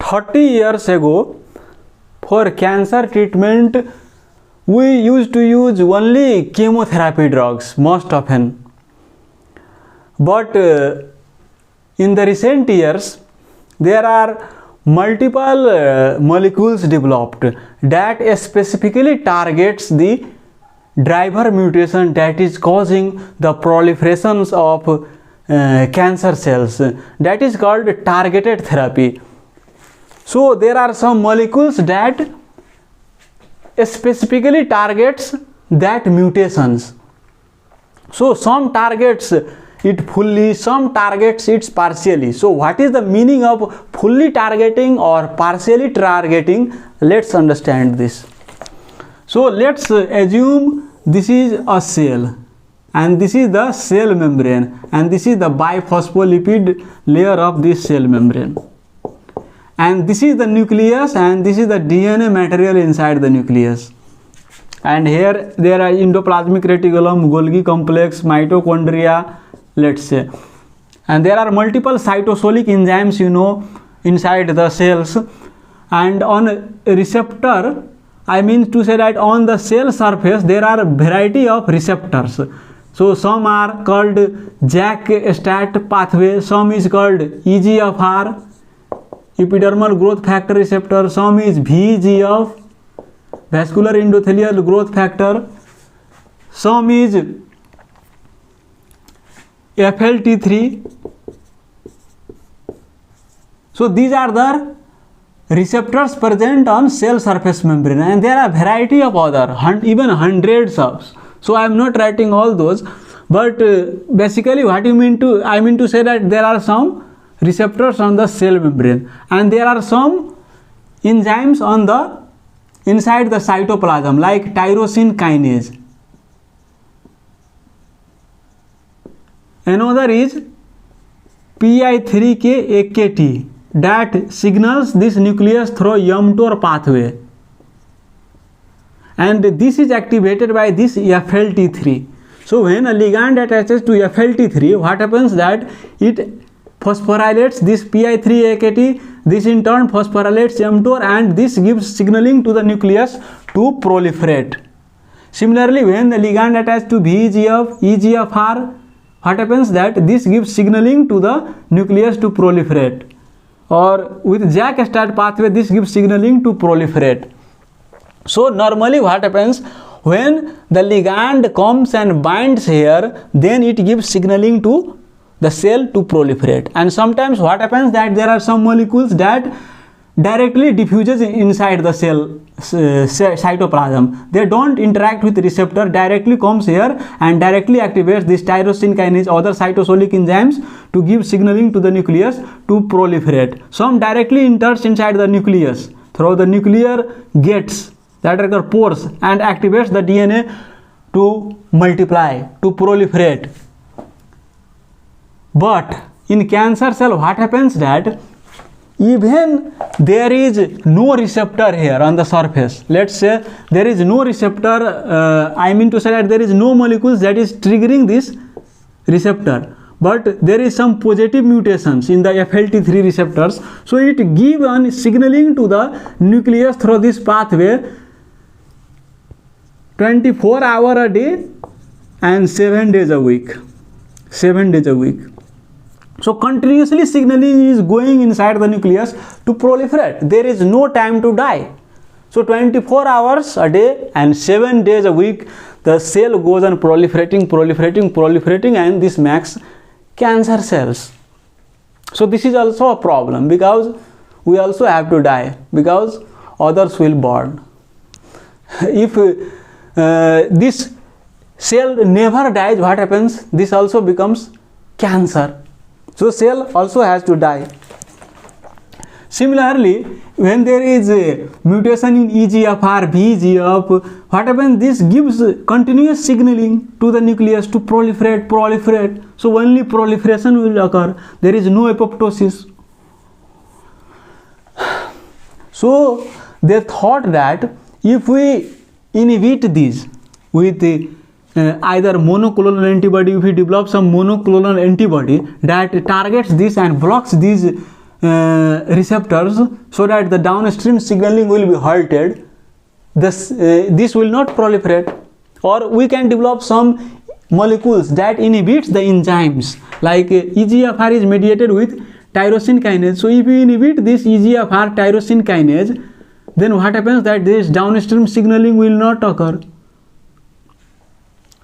30 years ago, for cancer treatment, we used to use only chemotherapy drugs most often. But in the recent years, there are multiple molecules developed that specifically targets the driver mutation that is causing the proliferations of cancer cells. That is called targeted therapy. So there are some molecules that specifically targets that mutations. So some targets it fully, some targets it partially. So what is the meaning of fully targeting or partially targeting? Let's understand this. So let's assume this is a cell and this is the cell membrane and this is the biphospholipid layer of this cell membrane, and this is the nucleus and this is the DNA material inside the nucleus, and here there are endoplasmic reticulum, Golgi complex, mitochondria, let's say, and there are multiple cytosolic enzymes inside the cells, and on a receptor, I mean to say that on the cell surface there are a variety of receptors. So some are called JAK-STAT pathway, some is called EGFR, epidermal growth factor receptor, some is VEGF, vascular endothelial growth factor, some is FLT3. So these are the receptors present on cell surface membrane, and there are variety of other, even hundreds of. So I am not writing all those, but basically what I mean to say that there are some receptors on the cell membrane and there are some enzymes on the inside the cytoplasm like tyrosine kinase. Another is PI3K-AKT that signals this nucleus through mTOR pathway, and this is activated by this FLT3. So when a ligand attaches to FLT3, what happens that it phosphorylates this PI3-AKT, this in turn phosphorylates mTOR, and this gives signaling to the nucleus to proliferate. Similarly, when the ligand attaches to VEGF, EGFR, what happens that this gives signaling to the nucleus to proliferate, or with JAK-STAT pathway this gives signaling to proliferate. So normally what happens, when the ligand comes and binds here, then it gives signaling to the cell to proliferate. And sometimes what happens that there are some molecules that directly diffuses inside the cell cytoplasm. They don't interact with the receptor, directly comes here and directly activates this tyrosine kinase, other cytosolic enzymes to give signaling to the nucleus to proliferate. Some directly enters inside the nucleus through the nuclear gates that are called pores and activates the DNA to multiply, to proliferate. But in cancer cell what happens that even there is no receptor here on the surface, let's say there is no receptor, I mean to say that there is no molecules that is triggering this receptor, but there is some positive mutations in the FLT3 receptors, so it gives on signaling to the nucleus through this pathway 24 hours a day and 7 days a week. 7 days a week. So continuously signaling is going inside the nucleus to proliferate. There is no time to die. So 24 hours a day and 7 days a week, the cell goes on proliferating, and this makes cancer cells. So this is also a problem, because we also have to die, because others will burn. If this cell never dies, what happens? This also becomes cancer. So cell also has to die. Similarly, when there is a mutation in EGFR, VEGF, what happens? This gives continuous signaling to the nucleus to proliferate. So only proliferation will occur. There is no apoptosis. So they thought that if we inhibit these with either monoclonal antibody, if we develop some monoclonal antibody that targets this and blocks these receptors so that the downstream signaling will be halted. This will not proliferate. Or we can develop some molecules that inhibits the enzymes, like EGFR is mediated with tyrosine kinase. So if you inhibit this EGFR tyrosine kinase, then what happens that this downstream signaling will not occur.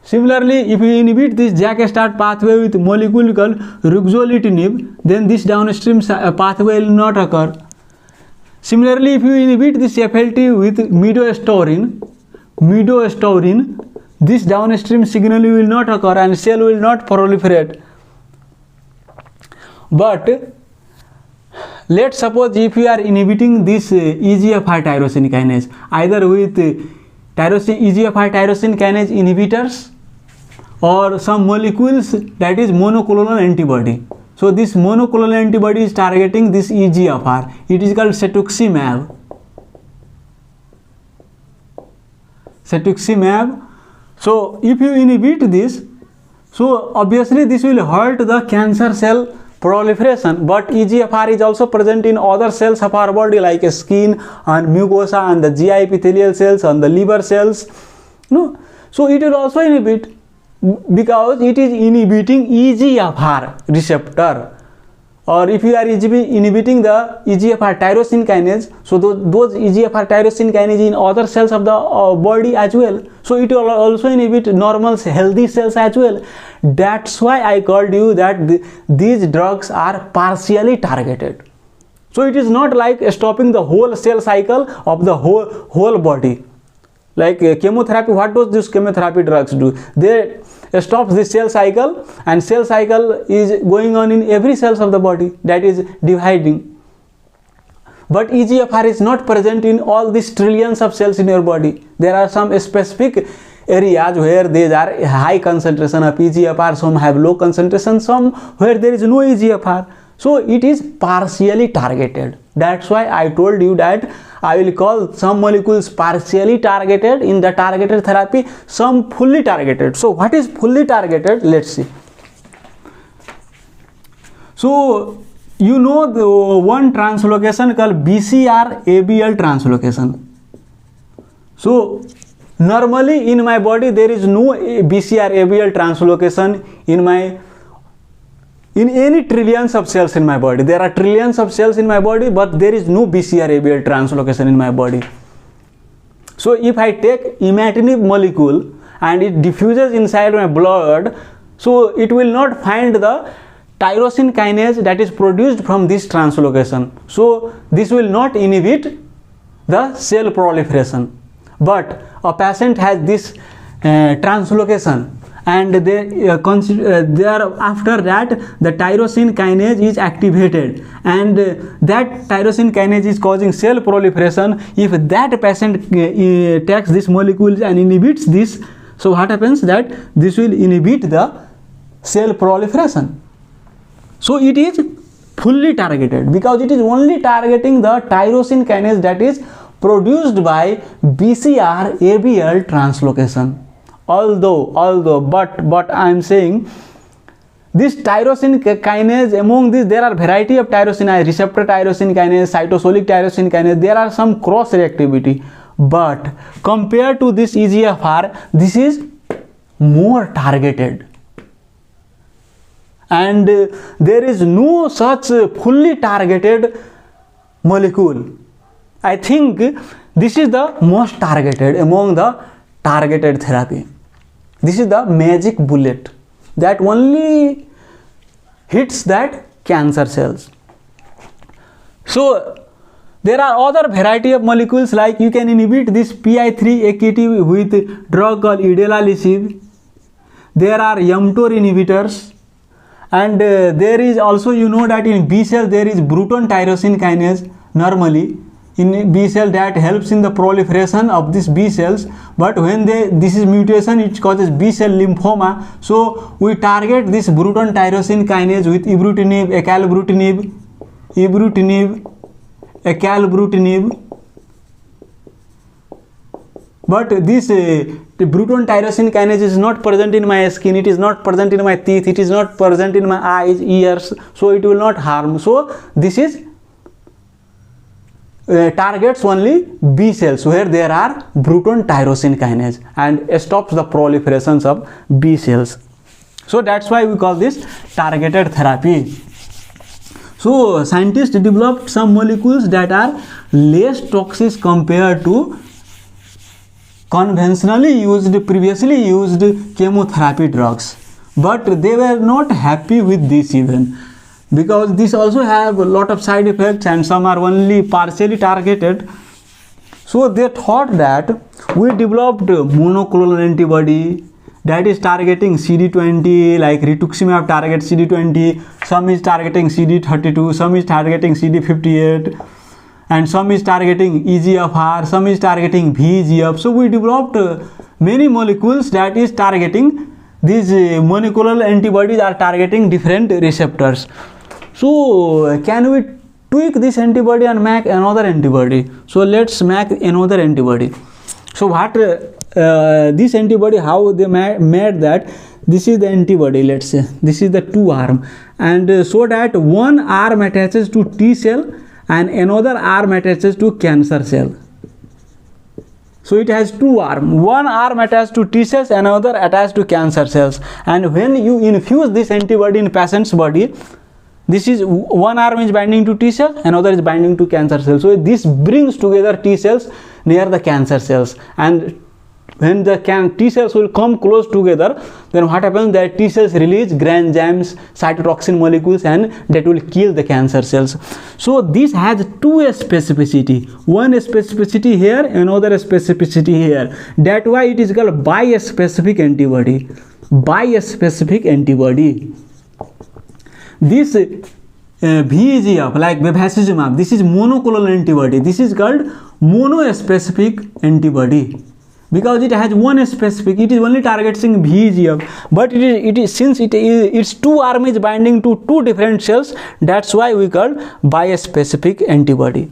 Similarly, if you inhibit this JAK start pathway with molecule called ruxolitinib, then this downstream pathway will not occur. Similarly, if you inhibit this FLT with midostaurin, this downstream signaling will not occur and cell will not proliferate. But let's suppose if you are inhibiting this EGFR tyrosine kinase, either with EGFR tyrosine kinase inhibitors or some molecules that is monoclonal antibody. So this monoclonal antibody is targeting this EGFR. It is called cetuximab. So if you inhibit this, so obviously this will hurt the cancer cell proliferation, but EGFR is also present in other cells of our body like skin and mucosa and the GI epithelial cells and the liver cells. No, so it will also inhibit because it is inhibiting EGFR receptor. Or if you are inhibiting the EGFR tyrosine kinase, so those EGFR tyrosine kinase in other cells of the body as well. So it will also inhibit normal healthy cells as well. That's why I called you that these drugs are partially targeted. So it is not like stopping the whole cell cycle of the whole body. Like chemotherapy, what does this chemotherapy drugs do? They stop the cell cycle, and cell cycle is going on in every cells of the body, that is dividing. But EGFR is not present in all these trillions of cells in your body. There are some specific areas where there are high concentration of EGFR, some have low concentration, some where there is no EGFR. So it is partially targeted. That's why I told you that I will call some molecules partially targeted in the targeted therapy, some fully targeted. So what is fully targeted? Let's see. So you know the one translocation called BCR-ABL translocation. So normally in my body there is no BCR-ABL translocation in any trillions of cells in my body. There are trillions of cells in my body, but there is no BCR-ABL translocation in my body. So if I take imatinib molecule and it diffuses inside my blood, so it will not find the tyrosine kinase that is produced from this translocation. So this will not inhibit the cell proliferation. But a patient has this translocation, and after that the tyrosine kinase is activated, and that tyrosine kinase is causing cell proliferation. If that patient takes this molecule and inhibits this, so what happens that this will inhibit the cell proliferation. So it is fully targeted because it is only targeting the tyrosine kinase that is produced by BCR-ABL translocation. But I am saying this tyrosine kinase, among these there are variety of tyrosine, receptor tyrosine kinase, cytosolic tyrosine kinase, there are some cross reactivity, but compared to this EGFR, this is more targeted, and there is no such fully targeted molecule. I think this is the most targeted among the targeted therapy. This is the magic bullet that only hits that cancer cells. So there are other variety of molecules, like you can inhibit this PI3-AKT with drug called idelalisib. There are mTOR inhibitors, and there is also, you know that in B cell there is Bruton tyrosine kinase normally in B cell that helps in the proliferation of these B cells, but when this is mutation, it causes B cell lymphoma. So we target this Bruton tyrosine kinase with ibrutinib, acalabrutinib. But this Bruton tyrosine kinase is not present in my skin, it is not present in my teeth, it is not present in my eyes, ears, so it will not harm. So this is targets only B cells where there are Bruton tyrosine kinase and stops the proliferations of B cells. So that's why we call this targeted therapy. So scientists developed some molecules that are less toxic compared to previously used chemotherapy drugs, but they were not happy with this even, because this also have a lot of side effects and some are only partially targeted. So they thought that we developed monoclonal antibody that is targeting CD20, like rituximab targets CD20, some is targeting CD32, some is targeting CD58, and some is targeting EGFR, some is targeting VEGF. So we developed many molecules that is targeting these monoclonal antibodies are targeting different receptors. So can we tweak this antibody and make another antibody? So let's make another antibody. So what this antibody, how they made that? This is the antibody, let's say this is the 2 arm, and so that one arm attaches to T cell and another arm attaches to cancer cell. So it has 2 arms, one arm attached to T cells, another attached to cancer cells, and when you infuse this antibody in patient's body, this is one arm is binding to T cells, another is binding to cancer cells. So this brings together T cells near the cancer cells, and when the T cells will come close together, then what happens, that T cells release granzymes, cytotoxin molecules, and that will kill the cancer cells. So this has 2 specificity, one specificity here, another specificity here. That's why it is called bispecific antibody. Bispecific antibody. This VEGF, like bevacizumab, this is monoclonal antibody. This is called monospecific antibody, because it has one specific, it is only targeting VEGF, but it is since its 2 arm is binding to 2 different cells, that's why we call bispecific antibody.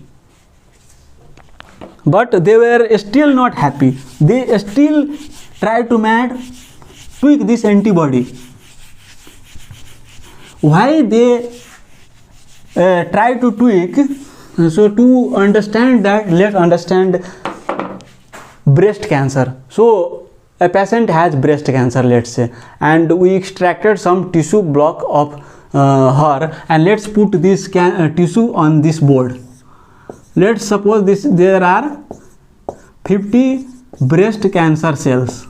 But they were still not happy. They still tried to tweak this antibody. Why they try to tweak? So to understand that, let's understand breast cancer. So a patient has breast cancer, let's say, and we extracted some tissue block of her, and let's put this tissue on this board. Let's suppose there are 50 breast cancer cells.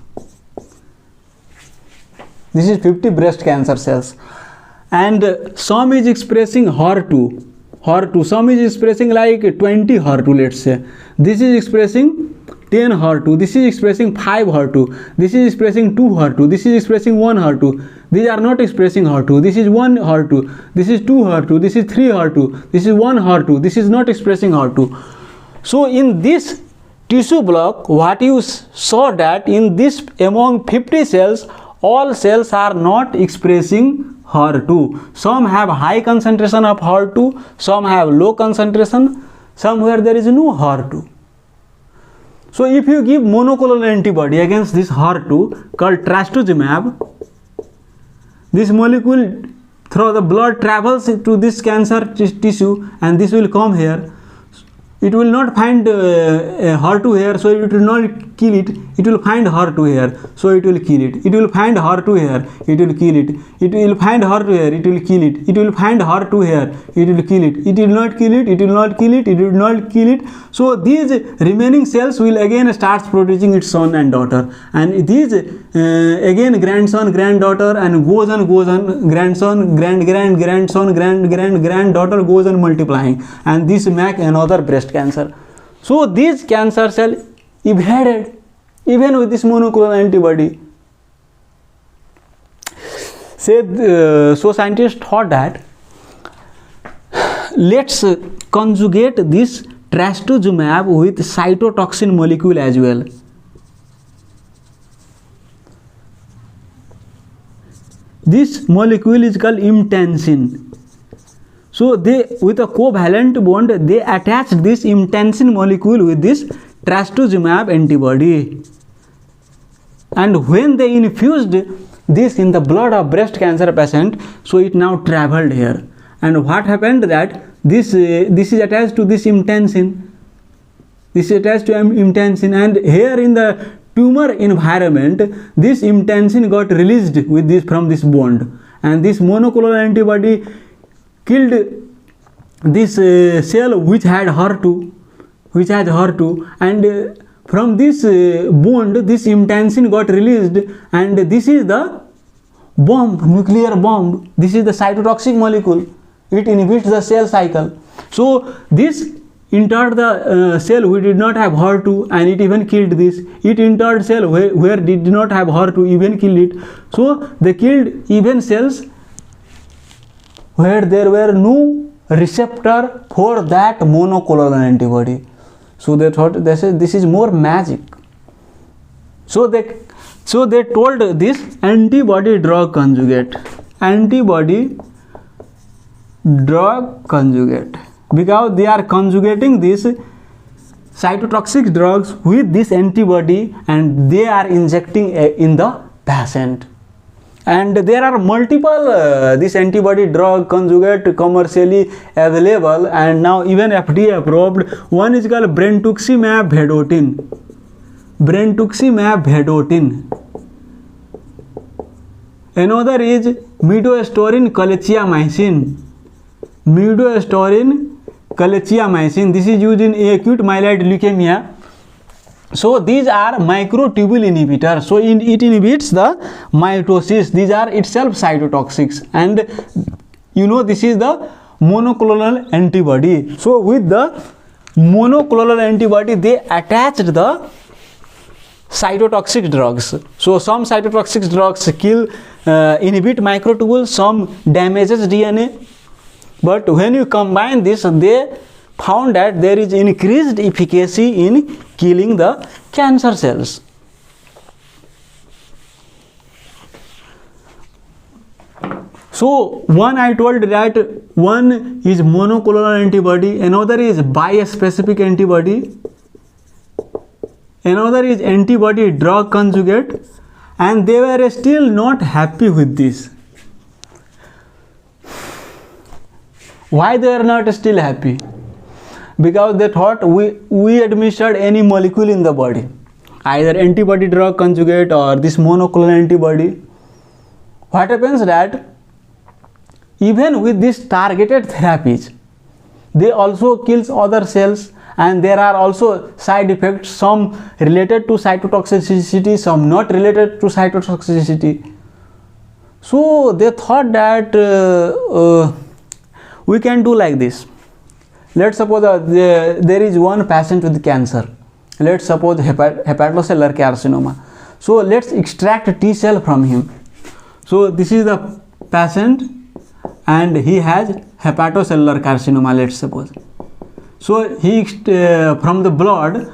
This is 50 breast cancer cells, and some is expressing HER2, some is expressing like 20 HER2, let's say. This is expressing 10 HER2, this is expressing 5 HER2, this is expressing 2 HER2, this is expressing 1 HER2. These are not expressing HER2. This is 1 HER2, this is 2 HER2, this is 3 HER2, this is 1 HER2, this is not expressing HER2. So in this tissue block, what you saw that in this among 50 cells, all cells are not expressing HER2. Some have high concentration of HER2, some have low concentration, somewhere there is no HER2. So if you give monoclonal antibody against this HER2 called trastuzumab, this molecule through the blood travels to this cancer tissue, and this will come here. It will not find HER2 here, so it will not kill it. It will find HER2 here, so it will kill it. It will find HER2 here, it will kill it. It will find HER2 here, it will kill it. It will find HER2 here, it will kill it. It will not kill it, it will not kill it, it will not kill it. So these remaining cells will again start producing its son and daughter, and these again grandson, granddaughter, and goes on, grandson, grandson, granddaughter goes on multiplying, and this make another breast cancer. So these cancer cell evaded even with this monoclonal antibody. So scientists thought that let's conjugate this trastuzumab with cytotoxin molecule as well. This molecule is called imtensin. So they, with a covalent bond, they attached this imtensin molecule with this trastuzumab antibody, and when they infused this in the blood of breast cancer patient, so it now traveled here, and what happened that this is attached to this imtensin, This is attached to imtancin, and here in the tumor environment, this imtancin got released with this from this bond, and this monoclonal antibody killed this cell which had HER2, and from this bond this imtancin got released, and this is the bomb, nuclear bomb. This is the cytotoxic molecule. It inhibits the cell cycle. So this entered the cell which did not have HER2, and it even killed this. It entered cell where did not have HER2, even killed it. So they killed even cells where there were no receptor for that monoclonal antibody. So they thought this is more magic. So they told this antibody drug conjugate, because they are conjugating these cytotoxic drugs with this antibody, and they are injecting in the patient. And there are multiple this antibody drug conjugate commercially available, and now even FDA approved. One is called brentuximab vedotin. Another is midostaurin chaliamycin. This is used in acute myeloid leukemia. So these are microtubule inhibitors. So it inhibits the mitosis. These are itself cytotoxics, and this is the monoclonal antibody. So with the monoclonal antibody, they attached the cytotoxic drugs. So some cytotoxic drugs inhibit microtubules, some damages DNA, but when you combine this, they found that there is increased efficacy in killing the cancer cells. So one I told that one is monoclonal antibody, another is bispecific antibody, another is antibody drug conjugate, and they were still not happy with this. Why they are not still happy? Because they thought we administered any molecule in the body, either antibody drug conjugate or this monoclonal antibody. What happens that even with these targeted therapies, they also kills other cells, and there are also side effects, some related to cytotoxicity, some not related to cytotoxicity. So they thought that we can do like this. Let's suppose there is one patient with cancer. Let's suppose hepatocellular carcinoma. So let's extract a T cell from him. So this is the patient, and he has hepatocellular carcinoma, let's suppose. So he from the blood,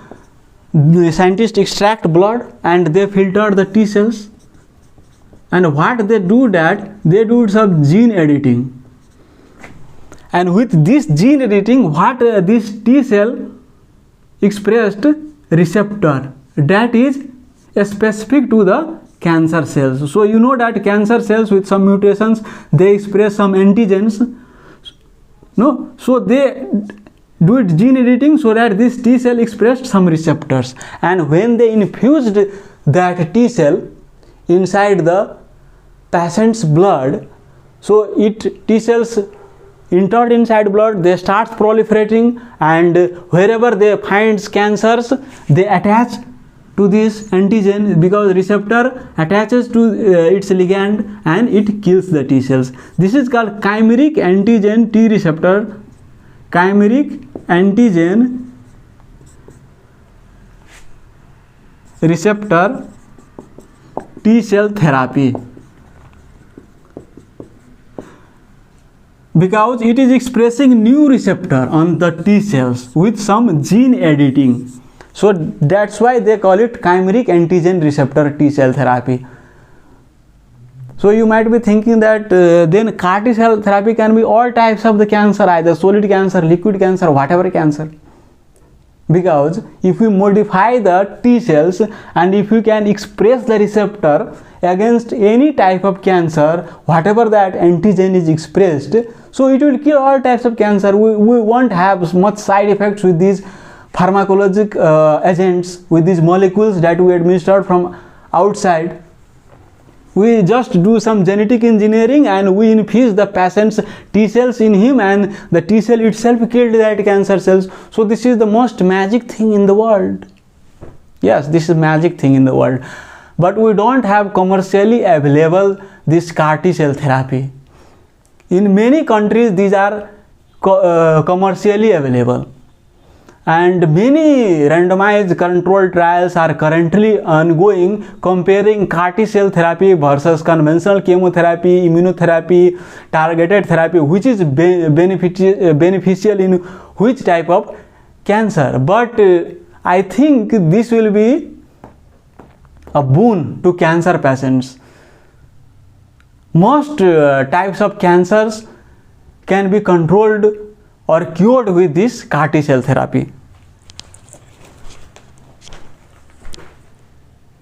the scientists extract blood and they filter the T cells. And what they do, that they do some gene editing. And with this gene editing, what this T cell expressed receptor that is specific to the cancer cells. So that cancer cells with some mutations, they express some antigens. So they do it gene editing so that this T cell expressed some receptors. And when they infused that T cell inside the patient's blood, so T cells entered inside blood, they start proliferating, and wherever they find cancers, they attach to this antigen, because receptor attaches to its ligand and it kills the T cells. This is called chimeric antigen T receptor, chimeric antigen receptor T cell therapy, because it is expressing new receptor on the T cells with some gene editing. So that's why they call it chimeric antigen receptor T cell therapy. So you might be thinking that then CAR T cell therapy can be all types of the cancer, either solid cancer, liquid cancer, whatever cancer. Because if we modify the T cells and if you can express the receptor against any type of cancer, whatever that antigen is expressed, so it will kill all types of cancer. We won't have much side effects with these pharmacologic agents, with these molecules that we administered from outside. We just do some genetic engineering and we infuse the patient's T cells in him, and the T cell itself killed that cancer cells. So this is the most magic thing in the world. Yes, this is magic thing in the world. But we don't have commercially available this CAR T cell therapy. In many countries these are commercially available, and many randomized controlled trials are currently ongoing comparing CAR T cell therapy versus conventional chemotherapy, immunotherapy, targeted therapy, which is beneficial in which type of cancer. But I think this will be a boon to cancer patients. Most types of cancers can be controlled or cured with this CAR T cell therapy.